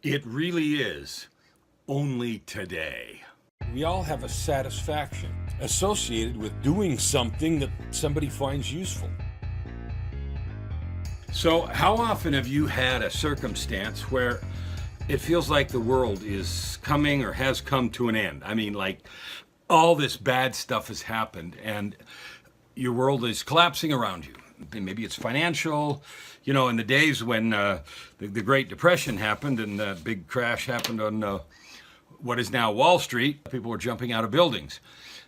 It really is only today. We all have a satisfaction associated with doing something that somebody finds useful. So, how often have you had a circumstance where it feels like the world is coming or has come to an end? I mean, like all this bad stuff has happened and your world is collapsing around you. Maybe it's financial. You know, in the days when the Great Depression happened and the big crash happened on what is now Wall Street, people were jumping out of buildings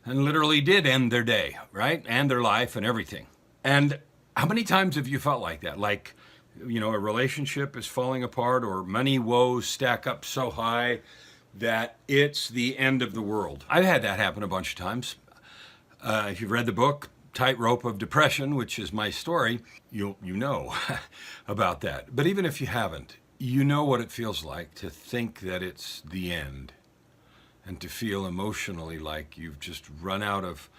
and literally did end their day, right? And their life and everything. And how many times have you felt like that? Like, you know, a relationship is falling apart or money woes stack up so high that it's the end of the world. I've had that happen a bunch of times. If you've read the book, Tightrope of Depression, which is my story, you know about that. But even if you haven't, you know what it feels like to think that it's the end and to feel emotionally like you've just run out of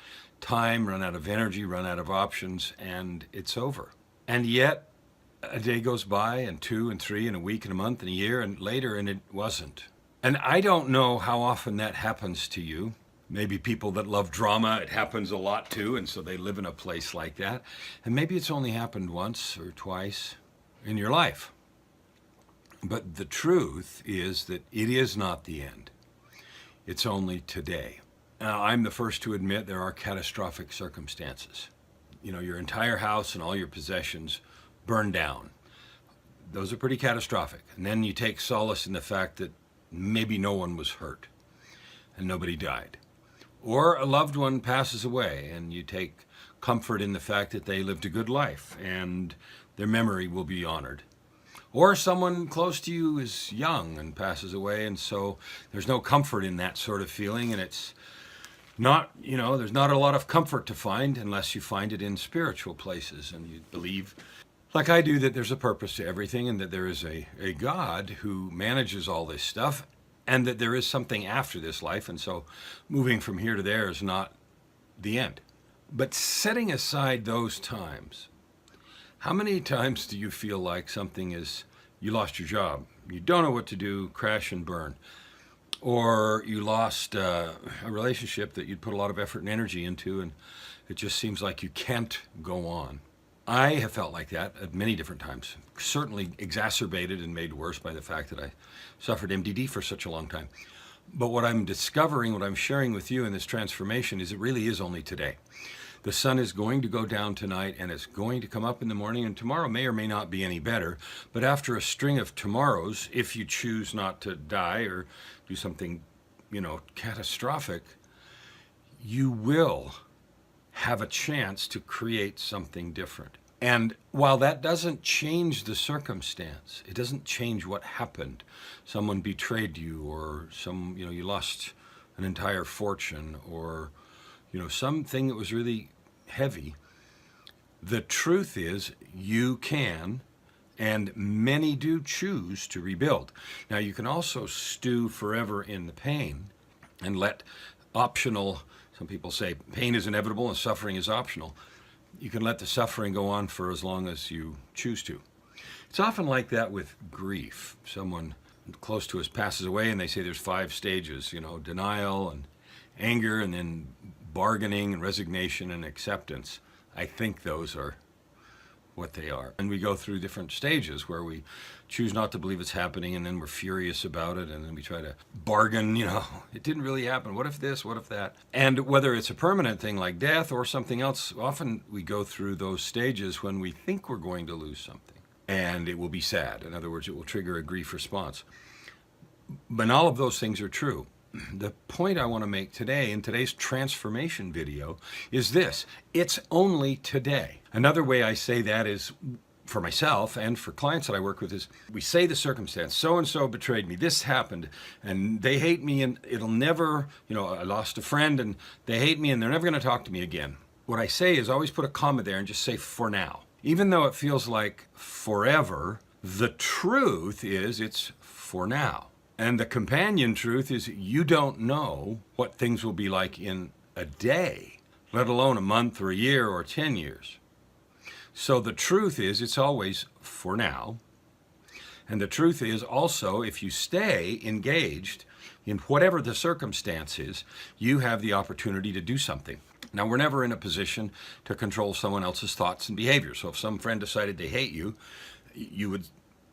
time, run out of energy, run out of options, and it's over. And yet, a day goes by, and 2 and 3 and a week and a month and a year and later, and it wasn't. And I don't know how often that happens to you. Maybe people that love drama, it happens a lot too, and so they live in a place like that. And maybe it's only happened once or twice in your life. But the truth is that it is not the end. It's only today. Now, I'm the first to admit there are catastrophic circumstances. You know, your entire house and all your possessions burn down. Those are pretty catastrophic. And then you take solace in the fact that maybe no one was hurt and nobody died. Or a loved one passes away and you take comfort in the fact that they lived a good life and their memory will be honored. Or someone close to you is young and passes away, and so there's no comfort in that sort of feeling, and it's not, you know, there's not a lot of comfort to find unless you find it in spiritual places and you believe, like I do, that there's a purpose to everything and that there is a God who manages all this stuff and that there is something after this life, and so moving from here to there is not the end. But setting aside those times, how many times do you feel like something is, you lost your job, you don't know what to do, crash and burn, or you lost a relationship that you'd put a lot of effort and energy into and it just seems like you can't go on? I have felt like that at many different times, certainly exacerbated and made worse by the fact that I suffered MDD for such a long time. But what I'm discovering, what I'm sharing with you in this transformation is it really is only today. The sun is going to go down tonight and it's going to come up in the morning, and tomorrow may or may not be any better. But after a string of tomorrows, if you choose not to die or do something, you know, catastrophic, you will have a chance to create something different. And while that doesn't change the circumstance, it doesn't change what happened. Someone betrayed you, or you lost an entire fortune, or, you know, something that was really heavy. The truth is you can, and many do choose to rebuild. Now, you can also stew forever in the pain and let optional, some people say pain is inevitable and suffering is optional. You can let the suffering go on for as long as you choose to. It's often like that with grief. Someone close to us passes away and they say there's 5 stages, you know, denial and anger and then bargaining and resignation and acceptance. I think those are what they are. And we go through different stages where we choose not to believe it's happening, and then we're furious about it, and then we try to bargain, you know, it didn't really happen. What if this? What if that? And whether it's a permanent thing like death or something else, often we go through those stages when we think we're going to lose something. And it will be sad. In other words, it will trigger a grief response. But all of those things are true. The point I want to make today in today's transformation video is this: it's only today. Another way I say that is, for myself and for clients that I work with, is we say the circumstance, so-and-so betrayed me, this happened, and they hate me, and it'll never, you know, I lost a friend and they hate me and they're never going to talk to me again. What I say is always put a comma there and just say for now. Even though it feels like forever, the truth is it's for now. And the companion truth is you don't know what things will be like in a day, let alone a month or a year or 10 years. So the truth is it's always for now. And the truth is also, if you stay engaged in whatever the circumstance is, you have the opportunity to do something. Now, we're never in a position to control someone else's thoughts and behavior. So if some friend decided they hate you, you would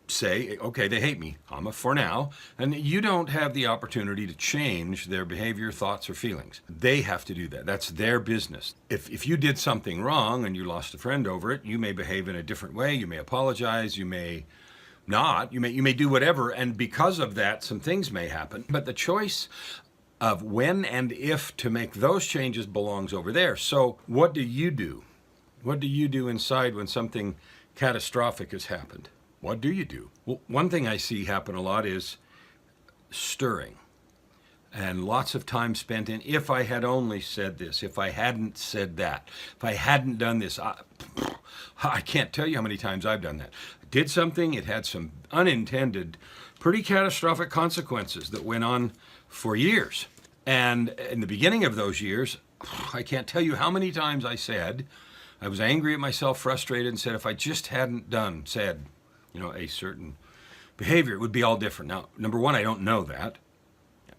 say, okay, they hate me, for now. And you don't have the opportunity to change their behavior, thoughts, or feelings. They have to do that. That's their business. If you did something wrong and you lost a friend over it, you may behave in a different way. You may apologize. You may not. You may do whatever. And because of that, some things may happen. But the choice of when and if to make those changes belongs over there. So what do you do? What do you do inside when something catastrophic has happened? What do you do? Well, one thing I see happen a lot is stirring. And lots of time spent in, if I had only said this, if I hadn't said that, if I hadn't done this, I can't tell you how many times I've done that. I did something, it had some unintended, pretty catastrophic consequences that went on for years. And in the beginning of those years, I can't tell you how many times I said, I was angry at myself, frustrated, and said, if I just hadn't said, a certain behavior, it would be all different. Now, number one, I don't know that.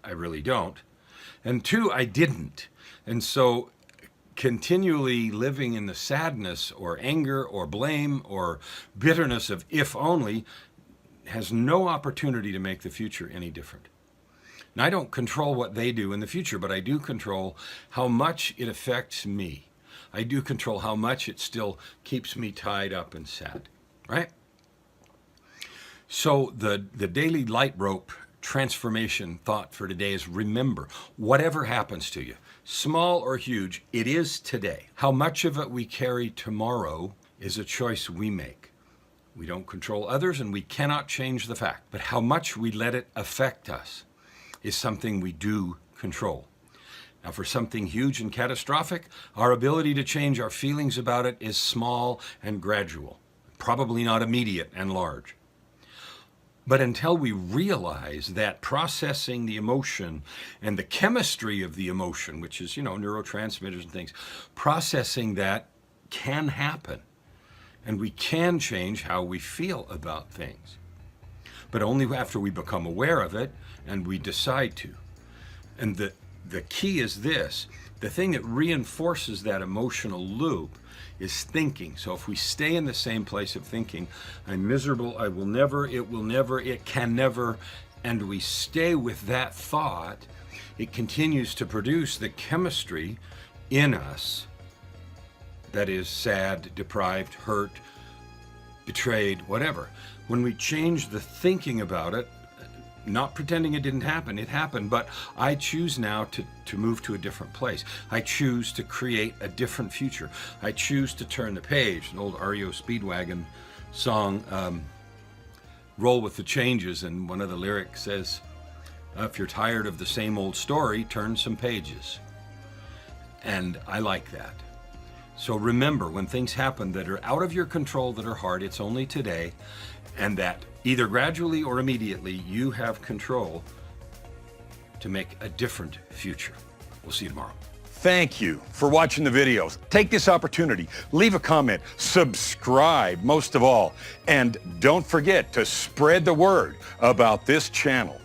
I really don't. And two, I didn't. And so continually living in the sadness or anger or blame or bitterness of if only has no opportunity to make the future any different. Now, I don't control what they do in the future, but I do control how much it affects me. I do control how much it still keeps me tied up and sad, right? So the daily light rope transformation thought for today is, remember, whatever happens to you, small or huge, it is today. How much of it we carry tomorrow is a choice we make. We don't control others and we cannot change the fact, but how much we let it affect us is something we do control. Now, for something huge and catastrophic, our ability to change our feelings about it is small and gradual, probably not immediate and large. But until we realize that processing the emotion and the chemistry of the emotion, which is, neurotransmitters and things, processing that can happen. And we can change how we feel about things. But only after we become aware of it and we decide to. And the key is this: the thing that reinforces that emotional loop is thinking. So if we stay in the same place of thinking, I'm miserable, I will never, it can never, and we stay with that thought, it continues to produce the chemistry in us that is sad, deprived, hurt, betrayed, whatever. When we change the thinking about it, not pretending it didn't happen, it happened, but I choose now to move to a different place. I choose to create a different future. I choose to turn the page. An old REO Speedwagon song, Roll with the Changes, and one of the lyrics says, if you're tired of the same old story, turn some pages. And I like that. So remember, when things happen that are out of your control, that are hard, it's only today, and that either gradually or immediately you have control to make a different future. We'll see you tomorrow. Thank you for watching the videos. Take this opportunity, leave a comment, subscribe most of all, and don't forget to spread the word about this channel.